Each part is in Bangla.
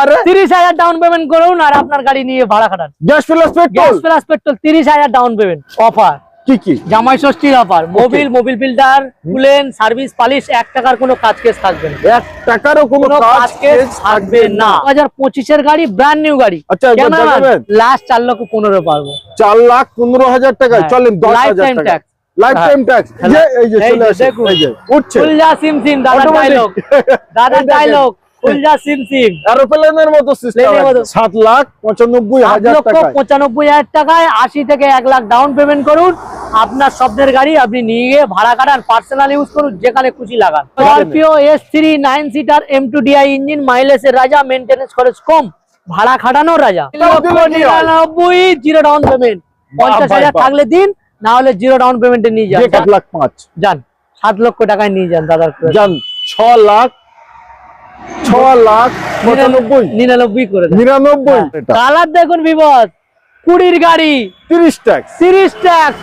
আরে 30,000 ডাউন পেমেন্ট করুন আর আপনার গাড়ি নিয়ে ভাড়া খাটান। Gas plus petrol 30,000 down payment offer. কি জামাই ষষ্ঠীর offer. Mobil filter coolant service polish 1 টাকার কোনো কাজ কেস থাকবে না। 1 টাকারও কোনো কাজ কেস থাকবে না। 2025 এর গাড়ি, ব্র্যান্ড নিউ গাড়ি। আচ্ছা লাস্ট 4,15,000 পারবো। 4,15,000 টাকায় চলেন 10,000 টাকা লাইফ টাইম ট্যাক্স। এই যে চলে আসে, এই যে উঠছে ফুলজা সিম দাদা ডায়লগ ফুলজা সিম এরোপ্লেনের মতো সিস্টেম। 7,95,000 টাকা 95,000 টাকায় 80 থেকে 1 লাখ ডাউন পেমেন্ট করুন। আপনার স্বপ্নের গাড়ি আপনি নিয়ে গিয়ে ভাড়া কাটান, পার্সোনাল ইউজ করুন, যেখানে খুশি লাগান। Scorpio S3 9 seater M2DI engine, মাইলেজের রাজা, মেইনটেনেন্স খরচ কম, ভাড়া খাটানোর রাজা। 99 জিরো ডাউন পেমেন্ট। 50,000 থাকলে দিন, না হলে জিরো ডাউন পেমেন্টে নিয়ে যান। 1,05,000 যান 7 লক্ষ টাকায় নিয়ে যান দাদার যান। 6,99,99 করে 99 কালার দেখুন বিপদ 20 গাড়ি 30 ট্যাক্স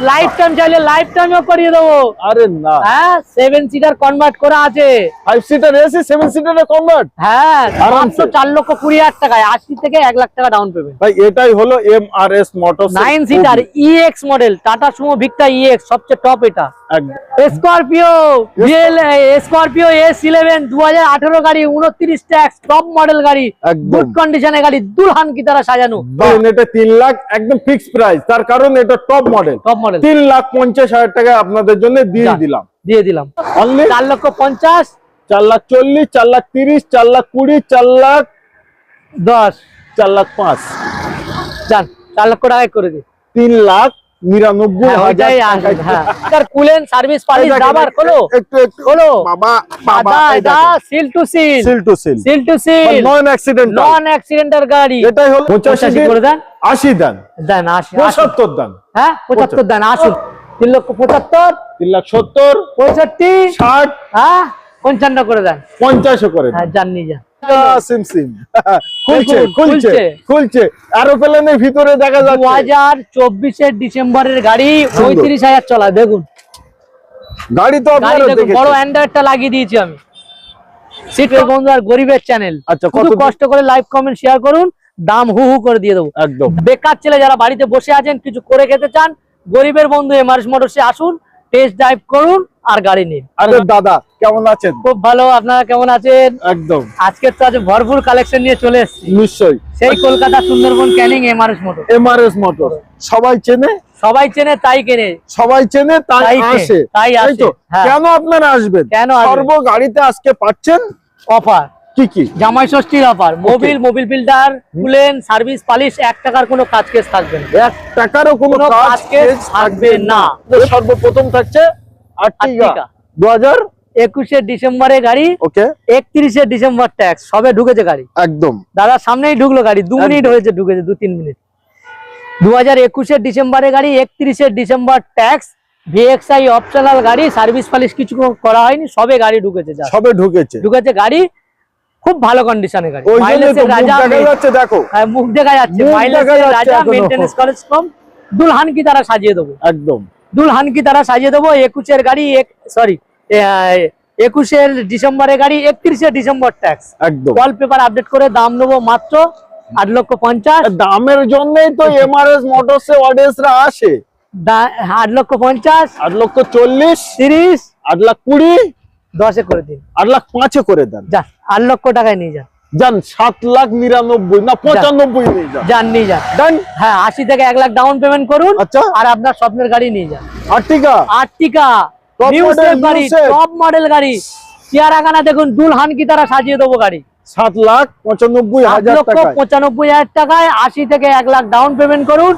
লাইফ টাইম চাইলে লাইফ টাইমও করিয়ে দেবো। আরে না, হ্যাঁ 7 সিটার কনভার্ট করা আছে, 5 সিটার এসি 7 সিটারে কনভার্ট। হ্যাঁ মাত্র 4,20,000 টাকায় 80 থেকে 1 লাখ টাকা ডাউন পেমেন্ট। ভাই এটাই হলো MRS motors 9 seater EX model, tata Sumo Victa EX সবচেয়ে টপ এটা। স্করপিও S11 2018 গাড়ি 29 ট্যাক্স, টপ মডেল গাড়ি, গুড কন্ডিশনের গাড়ি, দুলহান কি তারা সাজানো। এটা 3 লাখ একদম ফিক্সড প্রাইস, তার কারণ এটা টপ মডেল 3,50,000 টাকা আপনাদের জন্য দিয়ে দিলাম অনলি 4,50,000 4,40,000 4,30,000 4,20,000 4,10,000 4,05,000 যান 4 লক্ষ টাকায় করে দিই। 3,99,000 কুলেন সার্ভিস পালিশ রাবার খোলো খোলো বাবা, এটা seal to seal non accidental গাড়ি। এটাই হলো 85 করে দেন, 80 দেন 75 দেন। হ্যাঁ 75 দেন। আসুন 3,75,000 3,70,000 65 60 হ্যাঁ 55 করে দেন, 50 করে দেন। হ্যাঁ যান নিয়ে যান। খুলছে এরোপ্লেনের ভিতরে দেখা যাচ্ছে। 2024 ডিসেম্বরের গাড়ি 35,000 চলা। দেখুন গাড়ি তো আপনারা দেখেছেন, বড় অ্যান্ড্রয়েডটা লাগিয়ে দিয়েছি আমি। সিটের বন্ধু আর গরিবের চ্যানেল। আচ্ছা কত কষ্ট করে লাইক কমেন্ট শেয়ার করুন, দাম হু করে দিয়ে দেবো একদম। বেকার ছেলে যারা বাড়িতে বসে আছেন, কিছু করে খেতে চান, গরিবের বন্ধু এমআরএস মোটরসে আসুন, টেস্ট ড্রাইভ করুন আর গাড়ি নিন। আরে দাদা কেমন আছেন? খুব ভালো, আপনারা কেমন আছেন? একদম। আজকে তো ভরপুর কালেকশন নিয়ে চলে এসেছি। নিশ্চয়ই সেই কলকাতা সুন্দরবন ক্যানিং এমআরএস মোটর সবাই চেনে তাই কেনে, সবাই চেনে তাই আসে, তাই তো কেন আপনারা আসবেন? সর্ব গাড়িতে আজকে পাচ্ছেন অফার। কি জামাই ষষ্ঠীর offer. Mobil filter coolant service polish 1 টাকার কোনো কাজ কেস থাকবে না। 1 টাকারও কোনো কাজ কেস থাকবে না। সর্বপ্রথম থাকছে আর্টিগা 2021 ডিসেম্বরে গাড়ি, ওকে 31 ডিসেম্বর ট্যাক্স সবে ঢুকেছে গাড়ি। একদম দাদা সামনেই ঢুকলো গাড়ি, 2 মিনিট হয়েছে ঢুকেছে, 2-3 মিনিট। 2021 ডিসেম্বরে গাড়ি, 31 ডিসেম্বর ট্যাক্স, ভিএক্সআই অপশনাল গাড়ি, সার্ভিস পালিশ কিছু করা হয়নি, সবে গাড়ি ঢুকেছে গাড়ি। খুব ভালো কন্ডিশনে গাড়ি, মাইলেজের রাজা দেখো, মুখ দেখা যাচ্ছে, মাইলেজের রাজা, মেইনটেনেন্স খরচ কম, দুলহান কি তারা সাজিয়ে দেবো একদম। 21 গাড়ি, 21 ডিসেম্বরে গাড়ি, 31 ডিসেম্বর ট্যাক্স, একদম। ওয়াল পেপার আপডেট করে দাম নেবো মাত্র 8,50,000। দামের জন্যই তো এমআরএস মোটরসে অডিয়েন্সরা আসে। 8,50,000 8,40,000 30 8,20,000 10 করে দিন, 8,05,000 করে দেন। যান 8 লক্ষ টাকায় নিয়ে যান। 7,99,000 না 95 নিয়ে যান নিয়ে যান। হ্যাঁ 80 থেকে 1 লাখ ডাউন পেমেন্ট করুন। আচ্ছা, আর আপনার স্বপ্নের গাড়ি নিয়ে যান। আর্টিকা টপ মডেল গাড়ি, চেয়ারাখানা দেখুন, দুলহান কি তারা সাজিয়ে দেবো গাড়ি। 7,95,000 টাকায় 80 থেকে 1 লাখ ডাউন পেমেন্ট করুন।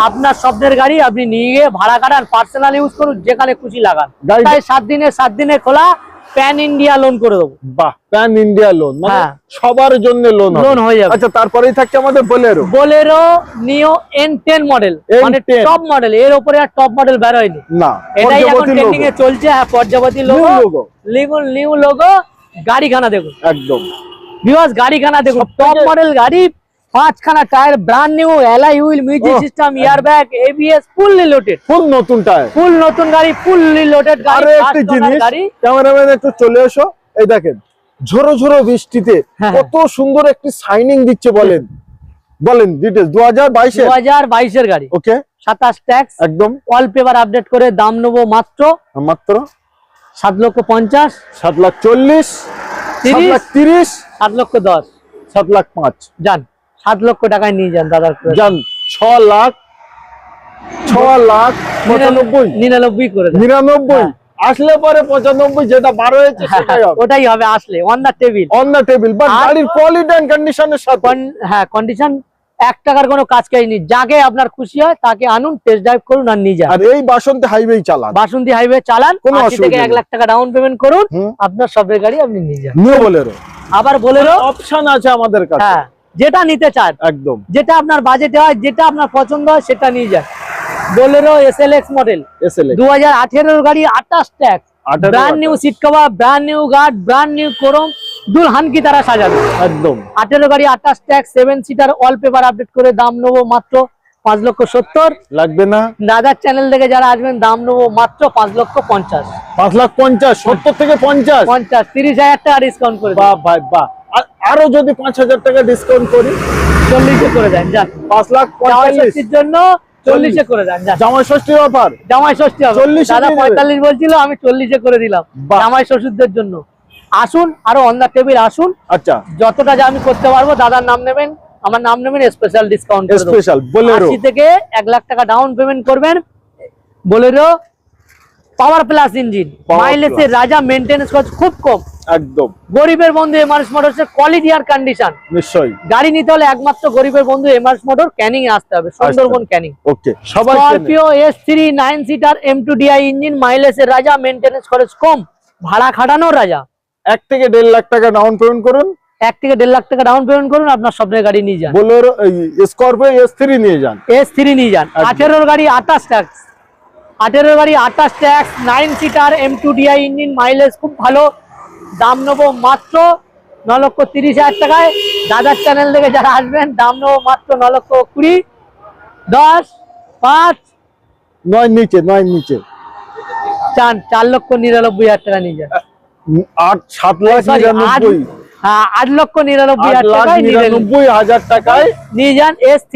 আপনার স্বপ্নের গাড়ি আপনি নিয়ে গিয়ে ভাড়া কাটান, পার্সোনাল ইউজ করুন, যেখানে খুশি লাগান। 7 দিনে খোলা, প্যান ইন্ডিয়া লোন করে দেবো। বাহ, প্যান ইন্ডিয়া লোন, মানে সবার জন্য লোন হয়ে যাবে। আচ্ছা, তারপরেই থাকছে আমাদের বোলেরো নিও N10 মডেল, মানে টপ মডেল। এর উপরে আর টপ মডেল বের হয়নি না, এটাই এখন ট্রেন্ডিং এ চলছে। হ্যাঁ, পর্যাবতী লোগো, নিউ লোগো। গাড়িখানা দেখুন, একদম ভিউয়ার্স, গাড়িখানা দেখুন, টপ মডেল গাড়ি, 5 খানা tyre, brand new, alloy wheel, music system, air bag, ABS, fully loaded, full নতুন টায়ার, ফুল নতুন গাড়ি, ফুললি লোডেড গাড়ি। আর একটা জিনিস, ক্যামেরাম্যান একটু চলে এসো, এই দেখেন ঝোড়ো ঝোড়ো বৃষ্টিতে কত সুন্দর একটি শাইনিং দিচ্ছে বলেন বলেন ডিটেইলস 2022 এর গাড়ি। ওকে 27 ট্যাক্স একদম ওয়ালপেপার আপডেট করে দাম নেবো মাত্র 7,50,000 7,40,000 7,30,000 7,10,000 7,05,000 যান 7 লক্ষ টাকায় নিয়ে যান দাদার যান 6,99,000 করে 99 আসলে পরে 95 যেটা 12 হয়েছে সেটাই হবে ওটাই হবে আসলে অন দা টেবিল বাট গাড়ির কোয়ালিটি এন্ড কন্ডিশনের সাথে হ্যাঁ কন্ডিশন 1 টাকার কোনো কাজ কাজনি যাকে আপনার খুশি হয় তাকে আনুন টেস্ট ড্রাইভ করুন আর নিয়ে যান। আর এই বাসন্তী হাইওয়ে চালান 80 থেকে 1 লাখ টাকা ডাউন পেমেন্ট করুন আপনার সবের গাড়ি আপনি নিয়ে যান। নিও বোলেরো আবার বোলেরো অপশন আছে আমাদের কাছে হ্যাঁ যেটা নিতে চান একদম যেটা আপনার বাজেটে হয় যেটা আপনার পছন্দ হয় সেটা নিয়ে যান। বোলেরো এসএলএক্স মডেল 2018 এর গাড়ি 28 tax brand new seat cover brand new guard brand new chrome দুলহান কি তারা সাজানো একদম 18 গাড়ি 28 ট্যাক্স 7 সিটার ওয়ালপেপার আপডেট করে দাম নেবো মাত্র 5,70,000 লাগবে না। দাদার চ্যানেল থেকে যারা আসবেন দাম নেবো মাত্র 5,50,000 5,50,000 70 থেকে 50 30,000 টাকা ডিসকাউন্ট করে বাহ ভাই বাহ আরো যদি 5,000 টাকা ডিসকাউন্ট করি 40 এ করে দেন যান 5,45,000 এর জন্য 40 এ করে দেন যান জামাই ষষ্ঠীর অফার জামাই ষষ্ঠী হবে দাদা 45 বলছিল আমি 40 এ করে দিলাম জামাই ষষ্ঠীদের জন্য। আসুন আরো অন দা টেবিল আসুন আচ্ছা যতটা যা আমি করতে পারবো দাদার নাম নেবেন আমার নাম নেবেন স্পেশাল ডিসকাউন্ট করে দেব। স্পেশাল বোলেরো 80 থেকে 1 লাখ টাকা ডাউন পেমেন্ট করবেন বোলেরো পাওয়ার প্লাস ইঞ্জিন মাইলেজের রাজা মেইনটেনেন্স খরচ খুব কম একদম গরিবের বন্ধু এমআরএস মোটরসের কোয়ালিটি আর কন্ডিশন নিশ্চয়ই গাড়ি নিতে হলে একমাত্র গরিবের বন্ধু এমআরএস মোটর ক্যানিং এ আসতে হবে সুন্দরবন ক্যানিং। ওকে সবাই Scorpio S3 9 seater M2DI engine মাইলেজের রাজা মেইনটেনেন্স খরচ কম ভাড়া খাটানোর রাজা 1 থেকে 1.5 লাখ টাকা ডাউন পেমেন্ট করুন 1 থেকে 1.5 লাখ টাকা ডাউন পেমেন্ট করুন আপনার স্বপ্নের গাড়ি নিয়ে যান। বোলেরো স্করপিও S3 নিয়ে যান S3 নিয়ে যান 18 এর গাড়ি 28 ট্যাক্স 18 এর গাড়ি 28 tax 9 seater M2DI engine mileage খুব ভালো দাম নেবো মাত্র 9,30,000 টাকায় দাদার চ্যানেল থেকে যারা আসবেন দাম নেবো মাত্র 9,20,000 10 5 9 নিচে চান 4,99,000 টাকা নিয়ে যান 7,99,000 হ্যাঁ 8,99,000 টাকায় নিয়ে যান S3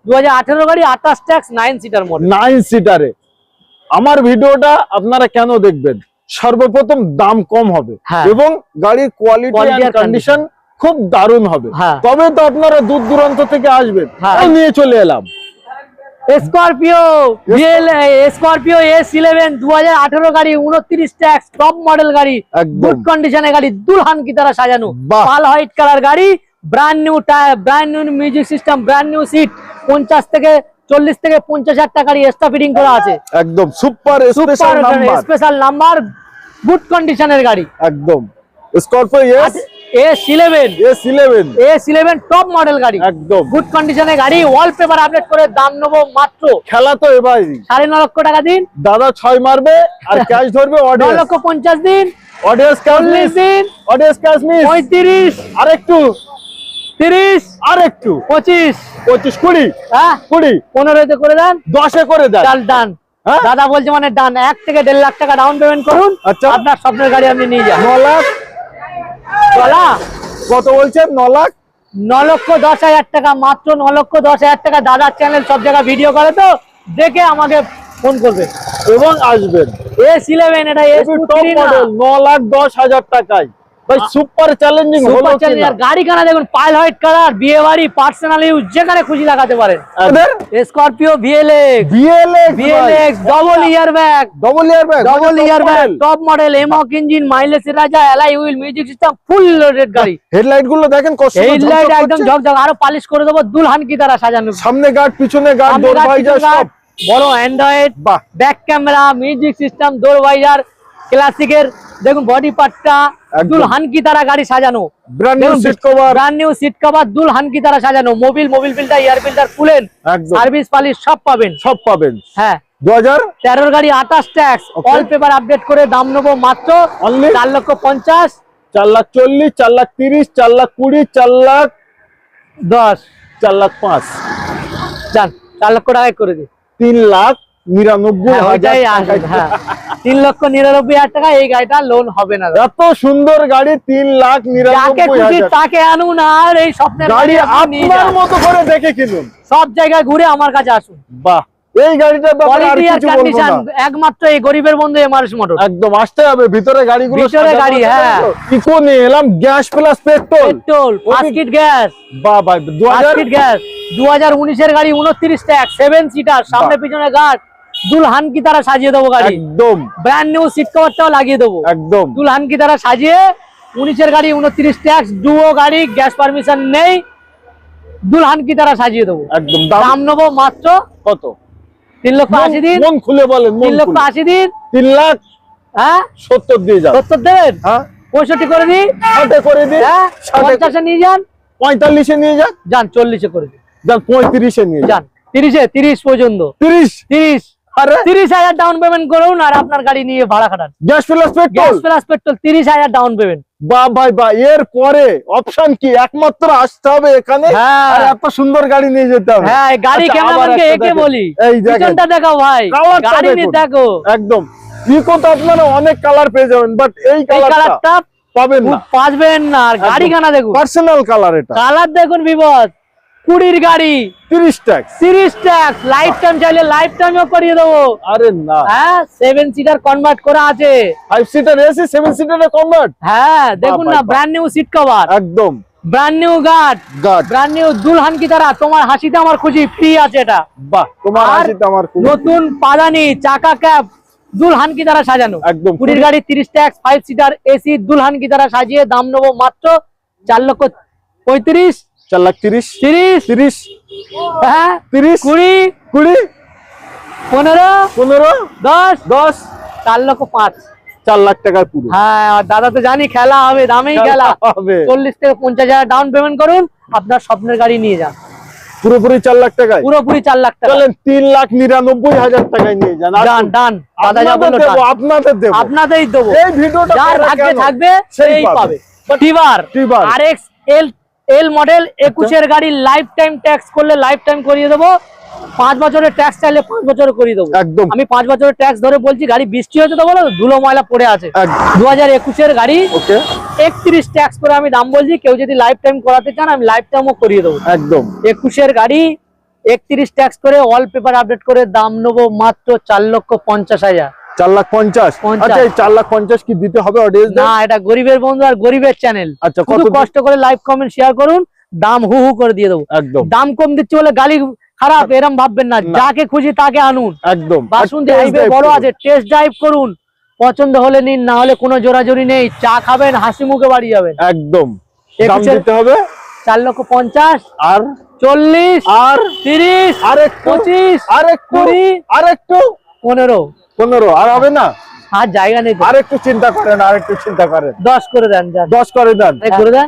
2018 গাড়ি 28 ট্যাক্স 9 সিটার মডেল 9 সিটারে। আমার ভিডিওটা আপনারা কেন দেখবেন সর্বপ্রথম দাম কম হবে এবং গাড়ির কোয়ালিটি এন্ড কন্ডিশন খুব দারুণ হবে তবে তো আপনারা দূর দূরান্ত থেকে আসবেন নিয়ে চলে এলাম স্করপিও S11 2018 গাড়ি 29 ট্যাক্স টপ মডেল গাড়ি গুড কন্ডিশনের গাড়ি দুলহান কি তারা সাজানো পাল হোয়াইট কালার গাড়ি brand new tyre brand new music system brand new seat 40 থেকে 50,000 টাকার এক্সট্রা ফিটিং করা আছে একদম সুপার স্পেশাল নাম্বার গুড কন্ডিশনের গাড়ি একদম স্করপিও S11 টপ মডেল গাড়ি একদম গুড কন্ডিশনের গাড়ি ওয়ালপেপার আপডেট করে দাম নেবো মাত্র খেলা তো এবার 9.5 লক্ষ টাকা দিন দাদা 6 মারবে আর ক্যাশ ধরবে অডিয়েন্স 9,50,000 দিন অডিয়েন্স ক্যাশ দিন অডিয়েন্স ক্যাশ মিস 35 আরেকটু 30 আরেকটু 25 20 হ্যাঁ 15 তে করে দেন 10 এ করে দেন চাল ডান দাদা বলছে মানে ডান 1 থেকে 1.5 লাখ টাকা ডাউন পেমেন্ট করুন আচ্ছা আপনার স্বপ্নের গাড়ি আপনি নিয়ে যান 9 লাখ কত বলছেন 9 লাখ 9,10,000 টাকা মাত্র 9,10,000 টাকা দাদার চ্যানেল সব জায়গায় ভিডিও করে তো দেখে আমাকে ফোন করবে এবং আসবেন S11 এটা টপ মডেল 9,10,000 টাকায় ভাই সুপার চ্যালেঞ্জিং হলো কিনা গাড়ি কানা দেখুন পাইল হোয়াইট কালার বিয়ে বাড়ি পার্সোনাল ইউজ যেখানে খুশি লাগাতে পারেন Scorpio VLX double air bag top model এমক ইঞ্জিন মাইলেজের রাজা alloy wheel music system full loaded গাড়ি হেডলাইট গুলো দেখেন কত হেডলাইট একদম ঝকঝক আরো পলিশ করে দেব দুলহান কি তারা সাজানো সামনে গার্ড পিছনে গার্ড ডোর ভাইজার সব বড় Android back camera music system door visor ক্লাসিকের দেখুন বডি পার্টটা দুলহান কি তারা গাড়ি সাজানো ব্র্যান্ড নিউ সিট কভার দুলহান কি তারা সাজানো মোবিল ফিল্টার এয়ার ফিল্টার ফুলেন সার্ভিস পালিশ সব পাবেন হ্যাঁ 2013 গাড়ি 28 ট্যাক্স অল পেপার আপডেট করে দাম নেবো মাত্র 4,50,000 4,40,000 4,30,000 4,20,000 4,10,000 4,05,000 যান 4 লক্ষ টাকায় করে দিই 3,00,000 99,000 হ্যাঁ 3,99,000 টাকা এই গাড়িটা লোন হবে না। এত সুন্দর গাড়ি 3,99,000 তাকে আনুন আর এই স্বপ্নের গাড়ি আপনার মতো করে দেখে কিনুন, সব জায়গায় ঘুরে আমার কাছে আসুন। বাহ, এই গাড়িটার ব্যাপারে আর কিছু বলবো না, একমাত্র এই গরিবের বন্ধু এমআরএস মোটর। একদম আসতে হবে ভিতরে গাড়িগুলো, ভিতরে গাড়ি। হ্যাঁ ইকো নিয়ে এলাম, gas plus petrol, first kit gas. বাহ বাহ, 2019 এর গাড়ি, 29 ট্যাক্স, 7 সিটার, সামনে পিছনে গার্ড, দুলহান কি তারা সাজিয়ে দেবো গাড়ি, একদম ব্র্যান্ড নিউ সিট কভারটাও লাগিয়ে দেবো, একদম দুলহান কি তারা সাজিয়ে। 19 এর গাড়ি, 29 ট্যাক্স, ডুও গাড়ি, গ্যাস পারমিশন নেই, দুলহান কি তারা সাজিয়ে দেবো। একদম দাম নেবো মাত্র কত? 3,80,000 দিন। মন খুলে বলেন, 3,80,000 দিন। 3,70,000 হ্যাঁ 70 দিয়ে যান। 70 দেবেন? হ্যাঁ 65 করে দিই, 60 করে দিই, হ্যাঁ 50 নিয়ে যান, 45 নিয়ে যান, যান 40 করে দিই, যান 35 নিয়ে যান 30 পর্যন্ত, 30 আরে 30,000 ডাউন পেমেন্ট করুন আর আপনার গাড়ি নিয়ে ভাড়া খাটান। Gas plus petrol, 30,000 down payment. বাহ ভাই বাহ, এর পরে অপশন কি? একমাত্র আসতে হবে এখানে, হ্যাঁ আর এত সুন্দর গাড়ি নিয়ে যেতে হবে। হ্যাঁ গাড়ি আচ্ছা, ক্যামেরাম্যানকে আবার একটা একে দেখেন। বলি, এই দেখেন, পিছনটা দেখাও ভাই, কালারটা গাড়ি দেখুন। নিয়ে দেখো, একদম ইকো তো আপনারা অনেক কালার পেয়ে যাবেন, বাট এই এই কালারটা কালারটা পাবেন না, পাবেন না। আর গাড়ি কানা দেখুন, পার্সোনাল কালার, এটা কালার দেখুন বিপদ, 20 গাড়ি, 30 ট্যাক্স, 30 ট্যাক্স, লাইফ টাইম চাইলে লাইফ টাইমও করিয়ে দেবো। আরে না, হ্যাঁ 7 সিটার কনভার্ট করা আছে, 5 সিটার এসি 7 সিটারে কনভার্ট, হ্যাঁ দেখুন না, বাহ। ব্র্যান্ড নিউ সিট কভার, একদম brand new guard, guard, brand new দুলহান কি তারা, তোমার হাসিতে আমার খুশি, ফ্রি আছে এটা। বাহ, তোমার আর হাসিতে আমার খুব নতুন পাদানি চাকা ক্যাপ, দুলহান কি তারা সাজানো, একদম 20 গাড়ি, 30 ট্যাক্স, 5 সিটার এসি, দুলহান কি তারা সাজিয়ে দাম নেবো মাত্র 4,35,000। 4,30,000 30 30 হ্যাঁ 30 20 20 15 15 10 10 4,05,000। 4 লাখ টাকার পুরো, হ্যাঁ আর দাদা তো জানি খেলা হবে, দামেই খেলা হবে। 40 থেকে 50,000 ডাউন পেমেন্ট করুন, আপনার স্বপ্নের গাড়ি নিয়ে যান, পুরোপুরি 4 লাখ টাকায়, পুরোপুরি 4 লাখ টাকা। চলেন 3,99,000 টাকায় নিয়ে যান। ডান ডান, দাদা যা বললো ডান। আপনাদের দেবো, আপনাদেরই দেবো, এই ভিডিওটা যার করা ভাগ্যে কেন? থাকবে সেই সেই পাবে। পাবে। টিভার টিভার। RX এল মডেল 21 এর গাড়ি, লাইফ টাইম ট্যাক্স করলে লাইফ টাইম করিয়ে দেবো, 5 বছরের ট্যাক্স চাইলে 5 বছরে করিয়ে দেবো। একদম আমি 5 বছরের ট্যাক্স ধরে বলছি, গাড়ি বৃষ্টি হয়েছে তো বলো, ধুলো ময়লা পড়ে আছে। 2021 এর গাড়ি, ওকে 31 ট্যাক্স করে আমি দাম বলছি, কেউ যদি লাইফ টাইম করাতে চান আমি লাইফ টাইমও করিয়ে দেবো। একদম 21 এর গাড়ি, 31 ট্যাক্স করে অল পেপার আপডেট করে দাম নেবো মাত্র 4,50,000। 4,50,000। আচ্ছা এই 4,50,000 কি দিতে হবে অডিয়েন্স? না, এটা গরিবের বন্ধু আর গরিবের চ্যানেল। আচ্ছা কত কষ্ট করে লাইক কমেন্ট শেয়ার করুন, দাম হু হু করে দিয়ে দেবো। একদম দাম কম দিচ্ছি বলে গাড়ি খারাপ এরম ভাববেন না, যাকে খুশি তাকে আনুন। একদম বাসন্তী হাইওয়ে বড় আছে, টেস্ট ড্রাইভ করুন, পছন্দ হলে নিন, না হলে কোনো জোরাজোরি নেই, চা খাবেন হাসি মুখে বাড়ি যাবেন। একদম দাম দিতে হবে 4,50,000 আর 40 আর 30 আর 25 আর একটু 20 আর একটু 15 আর হবে না? আর জায়গা নেই তো। আর একটু চিন্তা করেন, আর একটু চিন্তা করেন, 10 করে দেন, যান 10 করে দেন, করে দেন।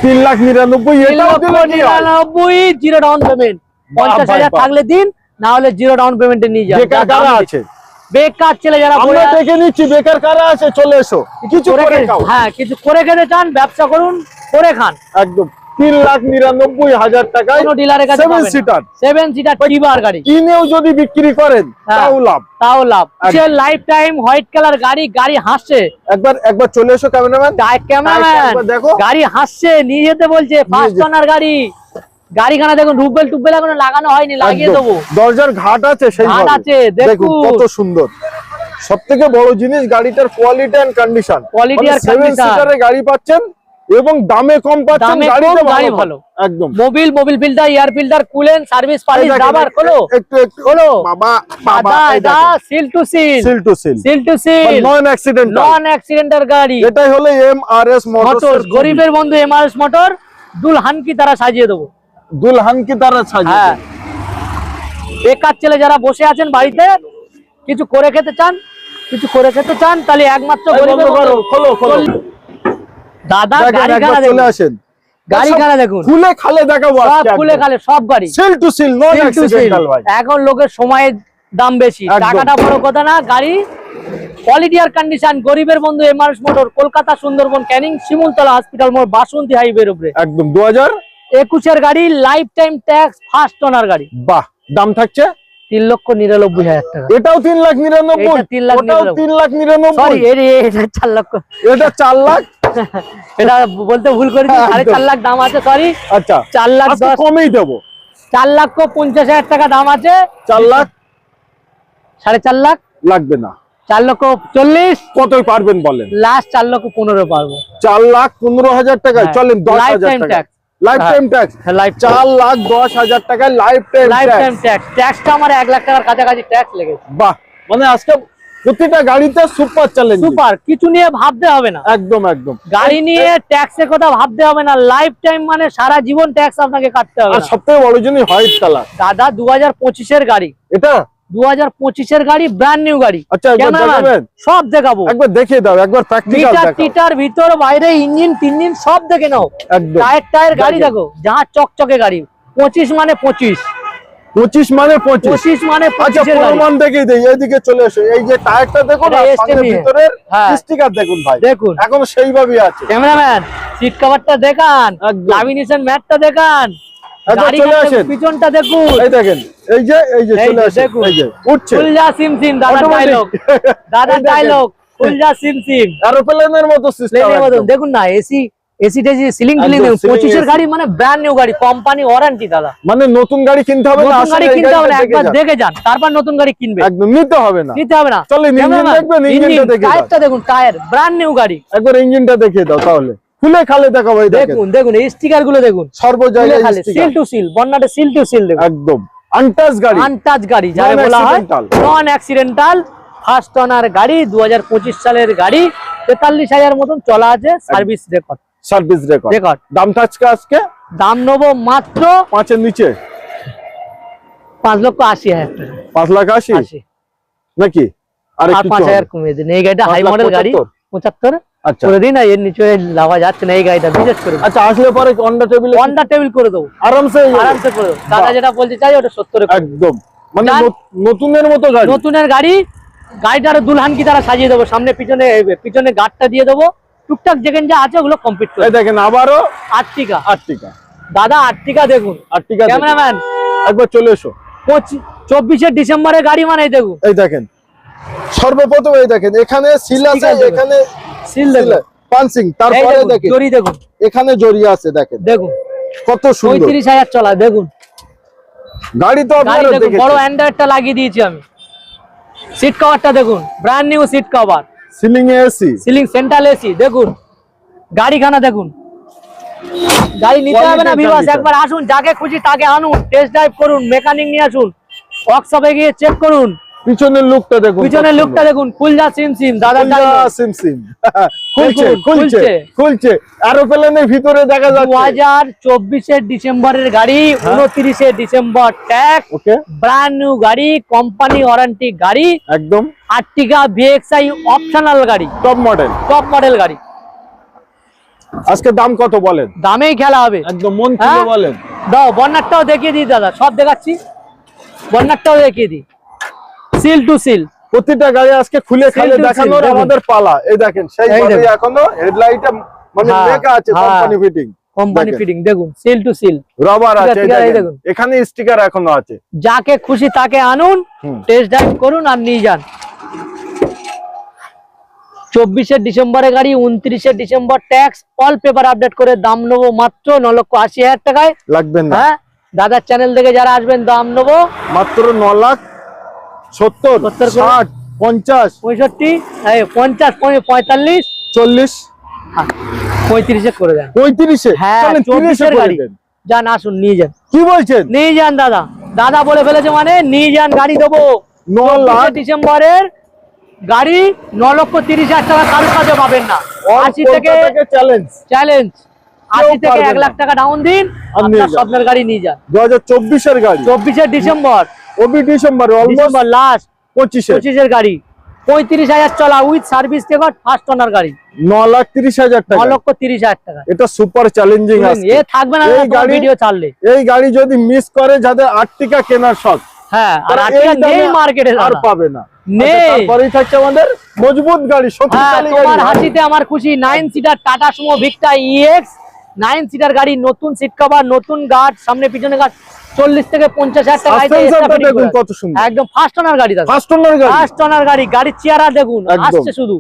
3,99,000 এটাও দিলে কি হয়? 3,99,000 জিরো ডাউন পেমেন্ট, 50,000 থাকলে দিন, না হলে জিরো ডাউন পেমেন্টে নিয়ে যান। বেকার কারা আছে? বেকার ছেলে যারা আমরা দেখে নিচ্ছি, বেকার কারা আছে চলে এসো, কিছু করে খাও। হ্যাঁ কিছু করে খেতে চান, ব্যবসা করুন, করে খান। একদম 3,99,000 টাকায় কোনো ডিলারের কাছে 7 সিটার 7 সিটার টিভার গাড়ি কিনেও যদি বিক্রি করেন তাও লাভ, তাও লাভ। সে লাইফ টাইম হোয়াইট কালার গাড়ি, গাড়ি হাসছে। একবার চলে এসো ক্যামেরাম্যান, ক্যামেরাম্যান দেখো গাড়ি হাসছে, নিয়ে যেতে বলছে, ফার্স্ট ওনার গাড়ি। গাড়িখানা দেখুন, রুবেল টুবেল এখনো লাগানো হয়নি, লাগিয়ে দেবো। দরজার ঘাট আছে, সেই ঘাট আছে, দেখুন কত সুন্দর। সবথেকে বড় জিনিস গাড়িটার কোয়ালিটি এন্ড কন্ডিশন। কোয়ালিটি আর 7 কন্ডিশন, সিটারে গাড়ি পাচ্ছেন এবং দামে কম পাচ্ছেন, গাড়ি ভালো। একদম Mobil filter, air filter, coolant, service, polish, rubber. খোলো একটু খোলো বাবা এটা seal to seal, seal to seal, seal to seal, non accidental গাড়ি। এটাই হলো এমআরএস মোটরস, গরিবের বন্ধু এমআরএস মোটর। দুলহান কি তারা সাজিয়ে দেবো, দুলহান কি তারা সাজিয়ে হ্যাঁ। বেকার ছেলে যারা বসে আছেন বাড়িতে, কিছু করে খেতে চান, তাহলে একমাত্র গরিবের বন্ধু। খোলো দাদা গাড়ি খানা চলে দেখুন, আসেন, গাড়ি খানা দেখুন, খুলে খালে দেখাবো, সব খুলে খালে সব গাড়ি seal to seal, non accidental ভাই। এখন লোকের সময়ের দাম বেশি, টাকাটা বড় কথা না, গাড়ি কোয়ালিটি আর কন্ডিশন। গরিবের বন্ধু Mrs motor, Kolkata Sundarban, Canning, Shimultala hospital মোড়, বাসন্তী হাইওয়ের উপরে। একদম 2021 এর গাড়ি, life time tax, first owner গাড়ি। বাহ, দাম থাকছে 3,99,000 টাকা। এটাও 3,99,000, এটা 3,99,000, ওটাও 3,99,000, সরি এটা 4 লক্ষ, এটা 4 লাখ। এটা বলতে ভুল করেছি, 4.5 লাখ দাম আছে, সরি। আচ্ছা 4 লাখ আজকে কমেই দেবো, 4,50,000 টাকা দাম আছে। 4 লাখ 4.5 লাখ লাগবে না, 4,40,000 কতই পারবেন বলেন? লাস্ট 4,15,000 পারবো। 4,15,000 টাকায় হ্যাঁ। চলেন, 10,000 Lifetime টাকা tax। লাইফ টাইম ট্যাক্স, হ্যাঁ, lifetime। 4,10,000 টাকায় লাইফ টাইম লাইফটাইম ট্যাক্স, ট্যাক্সটা আমার 1 লাখ টাকার কাছাকাছি ট্যাক্স লেগেছে। বাহ, মানে আজকে প্রতিটা গাড়িতে সুপার চ্যালেঞ্জ, সুপার, কিছু নিয়ে ভাবতে হবে না, একদম একদম। গাড়ি নিয়ে ট্যাক্সের কথা ভাবতে হবে না, লাইফ টাইম মানে সারা জীবন ট্যাক্স আপনাকে কাটতে হবে আর না। সবথেকে বড় জিনিস হোয়াইট কালার, দাদা 2025 এর গাড়ি, এটা 2025 এর গাড়ি, ব্র্যান্ড নিউ গাড়ি। আচ্ছা একবার ক্যামেরাম্যান, দেখাবেন, সব দেখাবো, একবার দেখিয়ে দাও, একবার প্র্যাকটিক্যাল মিটার দেখাও, টিটার ভিতর বাইরে ইঞ্জিন টিঞ্জিন সব দেখে নাও, একদম। টায়ার গাড়ি দেখো। দেখো, যা চকচকে গাড়ি। 25 মানে 25, 25 মানে 25, 25 মানে আচ্ছা 25 এর গাড়ি। প্রমাণ দেখিয়ে দেই, এইদিকে চলে এসো, এই যে টায়ারটা দেখুন, এটা আর STM সামনের ভিতরের হ্যাঁ। স্টিকার দেখুন ভাই, দেখুন এখন সেইভাবেই আছে। ক্যামেরাম্যান, সিট কভারটা দেখান, একদম। ল্যামিনেশন ম্যাটটা দেখান, একবার চলে আসেন, পিছনটা দেখুন, এই দেখেন, এই যে এই চলে যে আসেন, দেখুন। এই যে উঠছে ফুলজা সিম সিম, দাদার Automatic। ডায়লগ, দাদার এই দেখেন। ডায়লগ, ফুলজা সিম সিম। এরোপ্লেনের মতো সিস্টেম, প্লেনের মতন দেখুন না, এসি টেসি সিলিং টিলিং একদম, দেখুন। ceiling 25 এর AC। গাড়ি মানে ব্র্যান্ড নিউ গাড়ি, কোম্পানি ওয়ারেন্টি দাদা। মানে নতুন গাড়ি কিনতে হবে না, নতুন আসলে গাড়ি এই কিনতে হবে না, গাড়িটা একবার দেখে যান। দেখে যান, তারপর নতুন গাড়ি কিনবে, একদম নিতে হবে না, নিতে হবে না। চলেন ইঞ্জিন দেখবেন, ইঞ্জিনটা দেখে দাও, টায়ারটা দেখুন, টায়ার ব্র্যান্ড নিউ গাড়ি। একবার ইঞ্জিনটা দেখিয়ে দাও, তাহলে খুলে খালে দেখো ভাই, দেখেন দেখুন দেখুন এই স্টিকার গুলো দেখুন, সর্ব জায়গায় সিল sticker, টু সিল, বন্নাটে সিল টু সিল দেখুন, একদম আনটাচ গাড়ি, আনটাচ গাড়ি যাকে বলা হয়, Non-accidental। নন অ্যাক্সিডেন্টাল, ফার্স্ট ওনার গাড়ি, 2025 সালের গাড়ি, 43,000 মতন চলা আছে, সার্ভিস রেকর্ড, সার্ভিস রেকর্ড। দামটা আজকে দাম নেবো মাত্র 5 এর নিচে, 5,80,000 টাকা, 5,80,000 নাকি? আর আর একটু 5,000 কমিয়ে দিন। এই গাড়িটা হাই মডেল গাড়ি, 75 আচ্ছা করে দিন, আর এর নিচে লাভা যাচ্ছে না এই গাড়িটা, বিশেষ করে আচ্ছা, আসলে পরে অন্ডা টেবিলে হন্ডা টেবিল করে দেবো, আরামসে আরামসে করে দেবো। দাদা যেটা বলতে চাই ওটা 70 একদম, মানে যান। নতুনের মতো গাড়ি, নতুনের গাড়ি, গাড়িটার দুলহান কি তারা সাজিয়ে দেবো, সামনে পিছনে পিছনে গার্ডটা দিয়ে দেবো, টুকটাক যেখানে যা আছে ওগুলো কমপ্লিট করে এই দেখেন আবারও আর্টিকা। আর্টিকা, দাদা আর্টিকা দেখুন, আর্টিকা ক্যামেরাম্যান একবার চলে এসো, 24 ডিসেম্বরের গাড়ি মানে এই দেখুন, এই দেখেন সর্বপ্রথম এই দেখেন, এখানে সিল আছে, Sticker দেখুন। এখানে সিল দেখুন, পাঞ্চিং, এই তারপরে দেখুন, দেখেন জরি দেখুন, এখানে জড়িয়ে আছে, দেখেন দেখুন কত সুন্দর 35,000 চলা, দেখুন গাড়ি, তো গাড়ি আপনারা দেখুন, বড় দেখেছেন, অ্যান্ড্রয়েডটা লাগিয়ে দিয়েছি আমি। সিট কভারটা দেখুন, brand new seat cover, ceiling এ এসি, সিলিং সেন্ট্রাল এসি দেখুন, গাড়িখানা দেখুন। গাড়ি নিতে হবে না Quality ভিউয়ার্স, গাড়িটা। একবার আসুন, যাকে খুশি তাকে আনুন, টেস্ট ড্রাইভ করুন, মেকানিক নিয়ে আসুন, ওয়ার্কশপে গিয়ে চেক করুন। পিছনের লুকটা দেখুন, পিছনের লুকটা দেখুন, ফুলজা সিম সিম, দাদা সিম সিম খুলছে, খুলছে খুলছে। খুলছে, এরোপ্লেনের ভিতরে দেখা যাচ্ছে, 2024 ডিসেম্বরের গাড়ি, 29 ডিসেম্বর ট্যাক্স, ওকে ব্র্যান্ড নিউ গাড়ি, কোম্পানি ওয়ারেন্টি গাড়ি, একদম আর্টিকা ভিএক্সআই অপশনাল গাড়ি, টপ মডেল। টপ মডেল গাড়ি। আজকে দাম কত বলেন? দামেই খেলা হবে, একদম মন খুলে হ্যাঁ? বলেন। দাও বন্নারটাও দেখিয়ে দিই দাদা, সব দেখাচ্ছি, বন্নারটাও দেখিয়ে দিই, সিল টু সিল। প্রতিটা গাড়ি আজকে খুলে খালে to seal, দেখানোর দেখুন। আমাদের পালা। এই দেখেন সেই এই ভাবে দেখুন। এখনো হেডলাইটে মানে হ্যাঁ, লেখা আছে হ্যাঁ। কোম্পানি ফিটিং, কোম্পানি ফিটিং দেখুন, সিল টু সিল, রবার আছে, এই sticker এই দেখেন দেখুন। এখানে স্টিকার এখনো আছে। যাকে খুশি তাকে আনুন, হুম। টেস্ট ড্রাইভ করুন আর নিয়ে যান। 24 ডিসেম্বরের গাড়ি, 29 December tax, all paper update করে দাম নেবো মাত্র 9,80,000 টাকায়। লাগবেন না, হ্যাঁ, দাদার চ্যানেল থেকে যারা আসবেন দাম নেবো মাত্র 9,70,000, 70 করে। 60, 50, 65, 50, 45, 40, 35 করে দেন। 35 হ্যাঁ, চলেন 30 24 করে গাড়ি, দেন। যান আসুন নিয়ে যান, কি বলছেন? নিয়ে যান দাদা, দাদা বলে ফেলেছে মানে নিয়ে যান, গাড়ি দেবো। 9 লাখ ডিসেম্বরের গাড়ি, 9,30,000 টাকা কারোর কাছে পাবেন না। 80 থেকে চ্যালেঞ্জ, চ্যালেঞ্জ, 80 থেকে পারবে 1 না। লাখ টাকা ডাউন দিন, আর নিয়ে আপনার যান। স্বপ্নের গাড়ি নিয়ে যান। 2024 এর গাড়ি, 24 ডিসেম্বর, ওবি ডিসেম্বর অলমোস্ট ডিসেম্বর লাস্ট, 25 25 গাড়ি, 35,000 চলা with service record, first owner গাড়ি, 9,30,000 টাকা। 9,30,000 টাকা। এটা সুপার চ্যালেঞ্জিং আছে। এ থাকবে না এই গাড়ি ভিডিও ছাড়লে। এই গাড়ি যদি মিস করে যাদের আর্টিকা কেনার শখ, হ্যাঁ, আর তারা আজকে এই দামে নেই মার্কেটে আর পাবে না। নেই। আচ্ছা, তারপরেই থাকছে আমাদের মজবুত গাড়ি, হ্যাঁ, শক্তিশালী তোমার গাড়ি। হাসিতে আমার খুশি, 9 seater tata Sumo Victa EX, 9 seater গাড়ি, নতুন সিট কভার, নতুন গার্ড, সামনে পিছনে গার্ড, 40 থেকে 50,000 টাকা দেখুন কত সুন্দর, একদম ফার্স্ট ওনার গাড়ি দাদা, ফার্স্ট ওনার গাড়ি, ফার্স্ট ওনার গাড়ি। গাড়ির চেহারা দেখুন, আসছে শুধু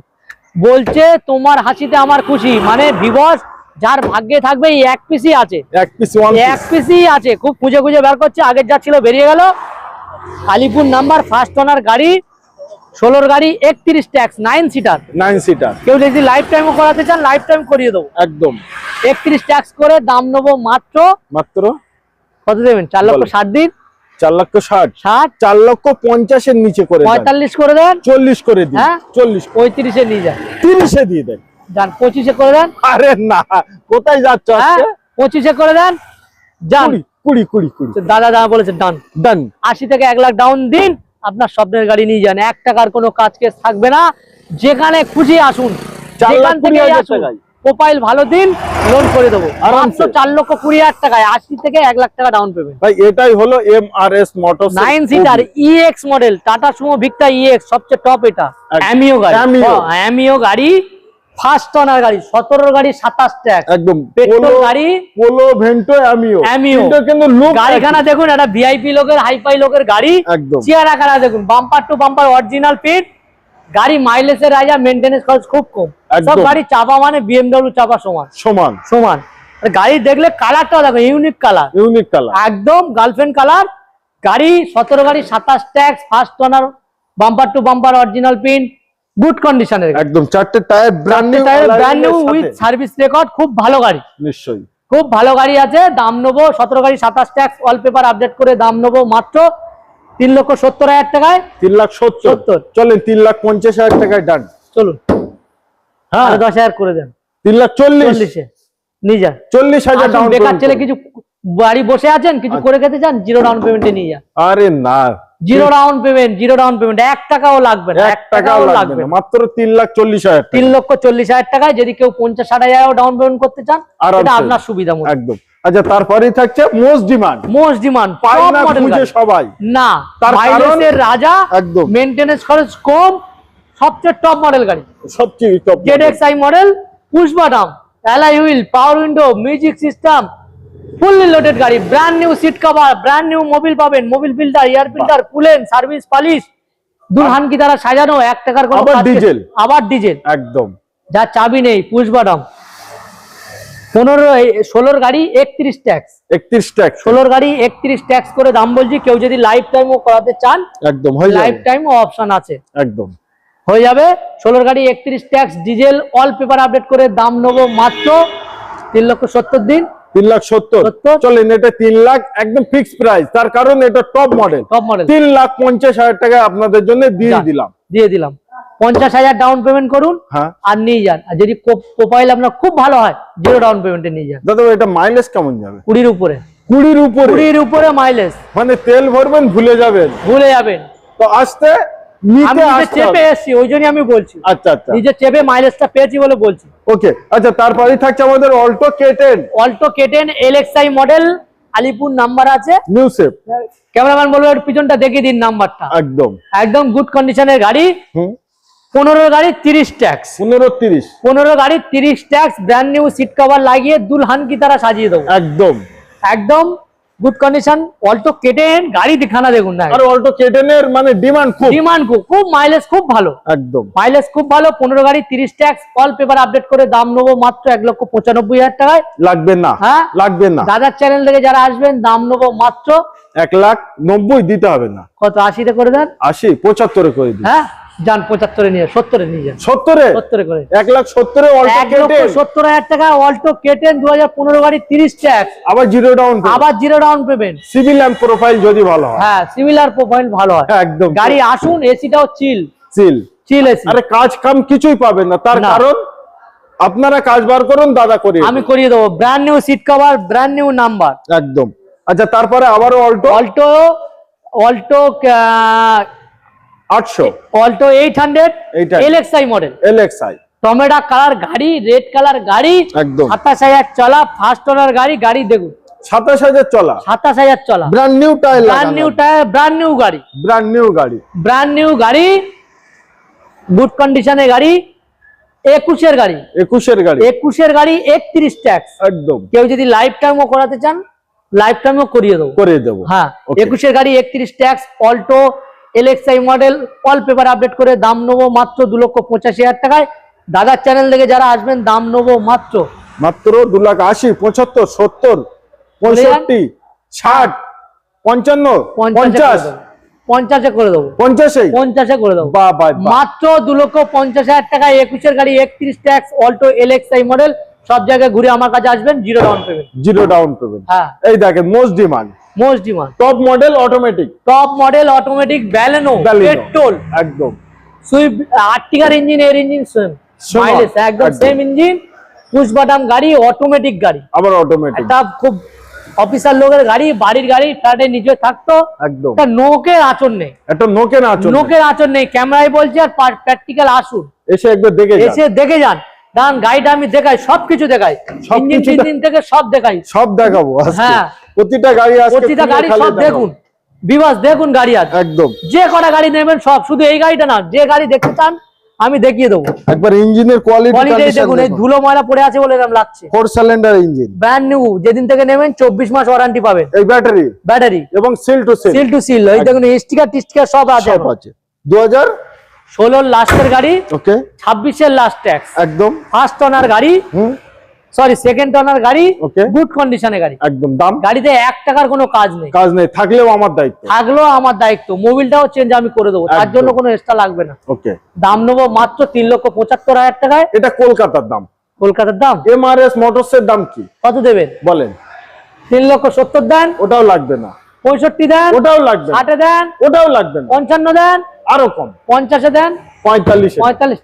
বলছে তোমার হাসিতে আমার খুশি, মানে ভিভস যার ভাগ্যে থাকবে এই এক পিসই আছে, এক পিসই আছে। খুব খুঁজে খুঁজে বের করছে, আগের যা ছিল বেরিয়ে গেল। আলিপুর নাম্বার, ফার্স্ট ওনার গাড়ি, 16 গাড়ি, 31 ট্যাক্স, 9 সিটার। কেউ যদি লাইফ টাইমও করাতে চান লাইফ টাইম করিয়ে দেবো একদম। 31 ট্যাক্স করে দাম নেবো মাত্র কত দেবেন? 4,60,000 দিন, 4,60,000, 4,50,000 এর নিচে করে 45 করে দেন, 40 করে দিন, 40, 35 এ নিয়ে যান, 30 এ দিয়ে দেন, যান 25 এ করে দেন। আরে না, কোথায় যাচ্ছ আজকে? 25 এ করে দেন, যান 20 দাদা বলেছে ডান। 80 থেকে 1 লাখ ডাউন দিন, আপনার স্বপ্নের গাড়ি নিয়ে যান, 1 টাকার কোনো কাজ কেস থাকবে না, যেখানে খুশি আসুন, যেখান থেকে আসুন, প্রোফাইল ভালো দিন, লোন করে দেবো মাত্র 4,20,000 টাকায়, 80 থেকে 1 লাখ টাকা ডাউন পেমেন্ট। ভাই এটাই হলো MRS motors 9 seater EX model, tata Sumo Victa EX, সবচেয়ে টপ এটা। অ্যামিও গাড়ি, অ্যামিও গাড়ি, ফার্স্ট ওনার গাড়ি, 17 গাড়ি, 27 ট্যাক্স, একদম পেট্রোল গাড়ি, পোলো ভেন্টো অ্যামিও। কিন্তু লুক গাড়িখানা দেখুন, এটা ভিআইপি লোকের, হাইফাই লোকের গাড়ি, একদম চেহারাখানা দেখুন, bumper to bumper original fit গাড়ি, মাইলেজের রাজা, মেইনটেনেন্স খরচ খুব কম, সব গাড়ি চাপা মানে বিএমডব্লিউ চাপা সমান। গাড়ি দেখলে কালারটাও দেখো, ইউনিক কালার, একদম গার্লফ্রেন্ড কালার গাড়ি, 17 গাড়ি, 27 tax, first owner, bumper to bumper original pin, good কন্ডিশনের, একদম 4টে tyre brand new with service record, খুব ভালো গাড়ি, নিশ্চয়ই খুব ভালো গাড়ি আছে। দাম নেবো 17 গাড়ি, 27 ট্যাক্স, ওয়ালপেপার আপডেট করে দাম নেবো মাত্র 3,70,000 টাকায়, 3,70,000। চলেন 3,50,000 টাকায় ডান, চলুন। হ্যাঁ 10,000 করে দেন, 3,40,000 নিয়ে যান, 40,000 ডাউন। বেকার ছেলে কিছু বাড়ি বসে আছেন, কিছু করে খেতে চান, জিরো ডাউন পেমেন্টে নিয়ে যান। আরে না, জিরো ডাউন পেমেন্ট, 1 টাকাও লাগবে না, 1 টাকাও লাগবে না, মাত্র 3,40,000, 3,40,000 টাকায়। যদি কেউ 50-60,000 ডাউন পেমেন্ট করতে চান, এটা আপনার সুবিধা মতো একদম। আচ্ছা, তারপরেই থাকছে মোস্ট ডিমান্ড পাই না খুঁজে সবাই, না মাইলেজের রাজা, একদম মেইনটেনেন্স খরচ কম, সবচেয়ে টপ মডেল গাড়ি, সবচেয়ে top ZXi model, push button, alloy wheel, power window, music system, fully loaded গাড়ি, brand new seat cover, brand new Mobil পাবেন, Mobil filter, air filter, coolant, service polish, দুলহান কি দ্বারা সাজানো, 1 টাকার কোনো আবার ডিজেল একদম, যা চাবি নেই, পুশ বাটন। 16 গাড়ি 31 ট্যাক্স, 16 গাড়ি 31 ট্যাক্স করে দাম বলছি। কেউ যদি লাইফ টাইমও করাতে চান, একদম লাইফ টাইমও অপশন আছে, একদম হয়ে যাবে। 16 গাড়ি 31 tax, diesel, all paper update করে দাম নেবো মাত্র 3,70,000 দিন, 3,70,000। চলেন এটা 3 লাখ একদম ফিক্সড প্রাইস, তার কারণ এটা টপ মডেল, 3,50,000 টাকা আপনাদের জন্য দিয়ে দিলাম। 50,000 ডাউন পেমেন্ট করুন, আর নিয়ে যান। আর যদি প্রোফাইল আপনার খুব ভালো হয়, জিরো ডাউন পেমেন্টে নিয়ে যান। দাদা এটা মাইলেজ কেমন যাবে? 20 উপরে মাইলেজ, মানে তেল ভরবেন ভুলে যাবেন তো আসতে চেপে এসছি, ওই জন্য আমি বলছি। আচ্ছা, নিজে চেপে মাইলেজটা পেয়েছি বলে বলছি। ওকে, আচ্ছা তারপরেই থাকছে আমাদের Alto K10 LXi model, Alipur number আছে, নিউ শেপ। ক্যামেরাম্যান বলবো এর পিছনটা দেখিয়ে দিন নাম্বারটা, একদম গুড কন্ডিশনের গাড়ি। 15 গাড়ি 30 ট্যাক্স, 15 গাড়ি 30 tax, brand new seat cover লাগিয়ে দুলহান কি তারা সাজিয়ে দেবো, একদম গুড কন্ডিশন। অল্টো K10 গাড়ি দিখানা দেখুন না, আর অল্টো K10 এর মানে ডিমান্ড খুব মাইলেজ খুব ভালো, একদম মাইলেজ খুব ভালো। 15 গাড়ি 30 ট্যাক্স, অল পেপার আপডেট করে দাম নেবো মাত্র 1,95,000 টাকায়। লাগবে না, দাদার চ্যানেল থেকে যারা আসবেন দাম নেবো মাত্র 1,90,000 দিতে হবে না, কত 80 করে দেন, 80 75 করে দিন। হ্যাঁ যান 75 নিয়ে 70 নিয়ে যান, 70 করে 1,70,000 টাকা অল্টো K10 2015 গাড়ি 30 ট্যাক্স, আবার zero down payment, CIBIL and profile যদি ভালো হয়, হ্যাঁ সিভিল আর প্রোফাইল ভালো হয়, একদম গাড়ি আসুন। এসিটাও চিল এসি, আরে কাজ কাম কিছুই পাবেন না, তার কারণ আপনারা কাজ বার করুন, দাদা আমি করিয়ে দেবো। Brand new seat cover, brand new number, একদম। আচ্ছা তারপরে আবারও Alto 800, Alto 800 LXi model, tomato colour গাড়ি, রেড কালার গাড়ি, একদম 27,000 চলা, ফার্স্ট ওনার গাড়ি দেখুন, 27,000 চলা, 27,000 চলা, brand new tyre, brand new গাড়ি, গুড কন্ডিশনের গাড়ি, 21 গাড়ি 31 ট্যাক্স, একদম। কেউ যদি লাইফ টাইমও করাতে চান লাইফ টাইমও করিয়ে দেবো। হ্যাঁ, 21-এর গাড়ি 31 tax Alto LXi model, all paper update করে দাম নেবো মাত্র 2,85,000 টাকায়। দাদার চ্যানেল থেকে যারা আসবেন দাম নেবো মাত্র 2,80,000, 75, 70, 65, 60, 55, 50, 50-এ করে দেবো। 50-এ করে দেবো মাত্র 2,50,000 টাকায়। 21-এর গাড়ি 31 ট্যাক্স অল্টো এলএক্সআই মডেল। সব জায়গায় ঘুরে আমার কাছে আসবেন, জিরো ডাউন পেমেন্ট। হ্যাঁ, এই দেখেন most demand top model automatic Baleno petrol, একদম সুইফট আর্টিগার ইঞ্জিন, এর ইঞ্জিন সেম, মাইলেজ একদম সেম ইঞ্জিন, পুশ বাটন গাড়ি, অটোমেটিক গাড়ি, আবার অটোমেটিক। এটা খুব অফিসার লোকের গাড়ি, বাড়ির গাড়ি, ফ্ল্যাটে নিচে থাকতো, একদম এটা নোকের আঁচড় নেই, নোকের আঁচড় নেই। ক্যামেরায় বলছি আর প্র্যাকটিক্যাল আসুন, এসে একবার দেখে যান। কারণ গাড়িটা আমি দেখাই, সবকিছু দেখাই, ইঞ্জিন থেকে সব দেখাই, সব দেখাবো। হ্যাঁ, প্রতিটা গাড়ি সব দেখুন, বিবাস দেখুন গাড়ি আছে একদম, যে কটা গাড়ি নেবেন সব, শুধু এই গাড়িটা না, যে গাড়ি দেখতে চান আমি দেখিয়ে দেবো। একবার ইঞ্জিনের কোয়ালিটি দেখুন, এই ধুলো ময়লা পড়ে আছে বলে এরকম লাগছে। 4 সিলিন্ডার ইঞ্জিন, ব্র্যান্ড নিউ, যেদিন থেকে নেবেন 24 মাস ওয়ারেন্টি পাবেন। এই ব্যাটারি এবং সিল টু সিল, এই দেখুন স্টিকার সব আছে। 2016 লাস্টের গাড়ি, ওকে, 26-এর লাস্ট ট্যাক্স, একদম ফার্স্ট ওনার গাড়ি, সরি সেকেন্ড ওনার গাড়ি, গুড কন্ডিশনে গাড়ি, একদম দাম, গাড়িতে 1 টাকার কোনো কাজ নেই, থাকলেও আমার দায়িত্ব, মোবিলটাও চেঞ্জ আমি করে দেবো, তার জন্য কোনো এক্সট্রা লাগবে না। ওকে, দাম নেবো মাত্র 3,75,000 টাকায়। এটা কলকাতার দাম। এমআরএস মোটরসের দাম কি, কত দেবেন বলেন? 3,70,000 দেন, ওটাও লাগবে না। 65 দেন, ওটাও লাগবে না। 60 দেন, ওটাও লাগবে না। 55 দেন, আরো কম, 50 দেন, 45,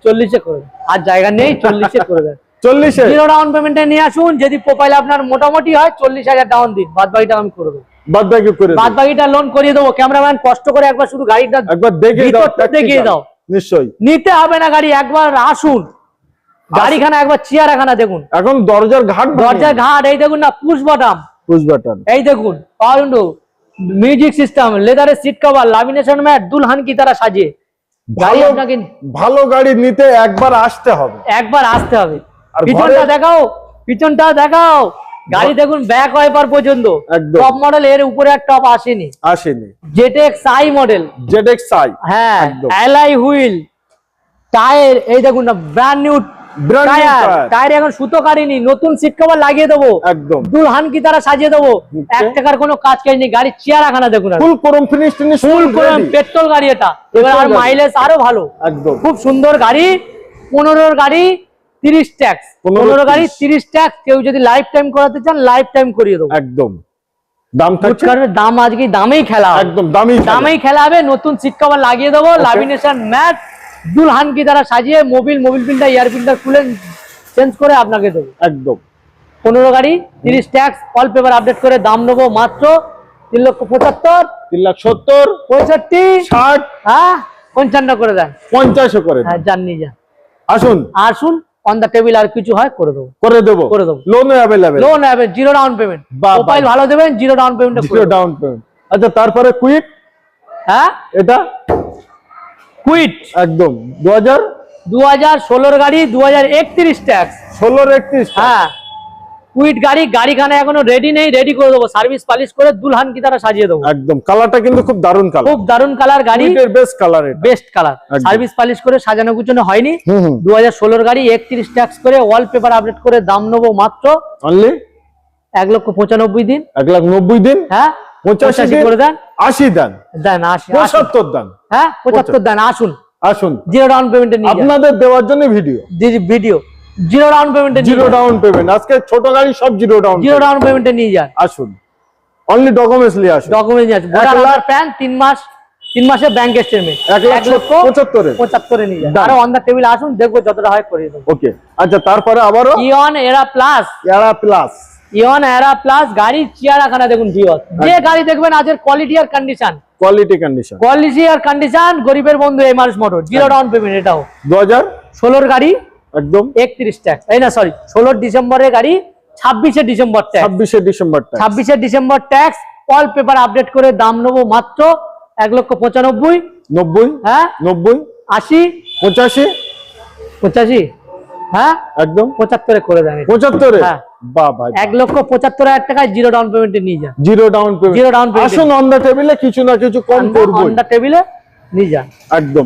40-এ করে দেন, আর জায়গা নেই, 40-এ করে দেন। 40-এ জিরো ডাউন পেমেন্টে নিয়ে আসুন, যদি প্রোফাইল আপনার মোটামুটি হয় 40,000 ডাউন দিন, বাদ বাকিটা আমি করে দেবো, বাদ বাকিটা লোন করিয়ে দেবো। ক্যামেরাম্যান কষ্ট করে একবার শুধু গাড়িটা একবার দেখিয়ে দাও। নিশ্চয়ই নিতে হবে না গাড়ি, একবার আসুন, গাড়িখানা একবার চেয়ারখানা দেখুন, এখন দরজার ঘাট, এই দেখুন না, পুশ বাটন, এই দেখুন পাওয়ার উইন্ডো, মিউজিক সিস্টেম, লেদারের সিট কভার, ল্যামিনেশন ম্যাট, দুলহান কি তারা সাজিয়ে। গাড়ি আপনাকে ভালো গাড়ি নিতে একবার আসতে হবে। পিছনটা দেখাও, গাড়ি দেখুন ব্যাক ওয়াইপার পর্যন্ত, টপ মডেল, এর উপরে আর টপ আসেনি। জেটেক্স-আই মডেল, হ্যাঁ, অ্যালয় হুইল, টায়ার এই দেখুন না, ব্র্যান্ড নিউ টায়ার, এখন সুতো কাটিনি, নতুন সিট কভার লাগিয়ে দেবো, একদম দুলহান কি তারা সাজিয়ে দেবো, 1 টাকার কোনো কাজ করেনি। গাড়ি চেয়ারখানা দেখুন, ফুল ক্রোম ফিনিশ, ফুল ক্রোম পেট্রোল গাড়ি, এটা এবার আর মাইলেজ আরো ভালো, একদম খুব সুন্দর গাড়ি। 15-এর গাড়ি 30 ট্যাক্স, 15 গাড়ি 30 ট্যাক্স, কেউ যদি লাইফ টাইম করাতে চান লাইফ টাইম করিয়ে দেবো, একদম দাম থাকছে, দাম আজকে দামেই খেলা, একদম দামেই খেলা হবে। নতুন সিট কভার লাগিয়ে দেবো, ল্যামিনেশন ম্যাট, দুলহান কি তারা সাজিয়ে, মোবিল পিনটা, এয়ার পিনটা খুলে চেঞ্জ করে আপনাকে দেবো, একদম। 15 গাড়ি 30 ট্যাক্স, অল পেপার আপডেট করে দাম নেবো মাত্র 3,75,000, 3,70,000, 65, 60, হ্যাঁ 55 করে দেন, 50 করে, হ্যাঁ যান নিয়ে যান, আসুন অন দা টেবিল, আর কিছু হয় করে দেবো, loan available, zero down payment, mobile ভালো দেবেন, জিরো ডাউন পেমেন্ট। আচ্ছা, তারপরে কুইট, হ্যাঁ এটা কুইট, একদম 2016 গাড়ি, 2031 ট্যাক্স, 16-31, হ্যাঁ কুইট গাড়িখানা এখনো রেডি নেই, রেডি করে দেবো, সার্ভিস পালিশ করে দুলহান কি তারা সাজিয়ে দেবো, একদম। কালারটা কিন্তু খুব দারুণ কালার, গাড়ি বেস্ট কালার, সার্ভিস পালিশ করে সাজানো গুছানো হয়নি। 2016 গাড়ি 31 ট্যাক্স করে, ওয়াল পেপার আপডেট করে দাম নেবো মাত্র অনলি 1,95,000 দিন, 1,90,000 দিন, হ্যাঁ 85 করে দেন, 80 দেন, 75 দেন, হ্যাঁ 75 দেন। আসুন জিরো ডাউন পেমেন্টে নিয়ে আপনাদের দেওয়ার জন্য ভিডিও জিরো ডাউন পেমেন্ট, আজকে ছোট গাড়ি সব জিরো ডাউন পেমেন্টে নিয়ে যান। আসুন, অনলি ডকুমেন্টস নিয়ে আসুন, প্যান 3 মাসের ব্যাংক স্টেটমেন্ট, 1,75,000 নিয়ে যান। আরো অন দা টেবিল আসুন, দেখবো যতটা হয় করে দেবো। ওকে, আচ্ছা, তারপরে আবারো ইয়ন এরা প্লাস গাড়ি চেয়ারখানা দেখুন, যে গাড়ি দেখবেন আজের কোয়ালিটি আর কন্ডিশন, গরিবের বন্ধু Mrs motor, zero down payment. এটাও 2016 গাড়ি, একদম 31 ট্যাক্স, এই না সরি 16 ডিসেম্বরের গাড়ি, 26 December tax, all paper update করে দাম নেবো মাত্র 1,95,000, 90, হ্যাঁ 90, 80, 85, হ্যাঁ একদম 75 করে দেন। 75 হ্যাঁ বাহ ভাই 1,75,000 টাকায় জিরো ডাউন পেমেন্টে নিয়ে যান। জিরো ডাউন পেমেন্ট, আসুন অন দা টেবিলে কিছু না কিছু কম করব, অন দা টেবিলে নিয়ে যান একদম।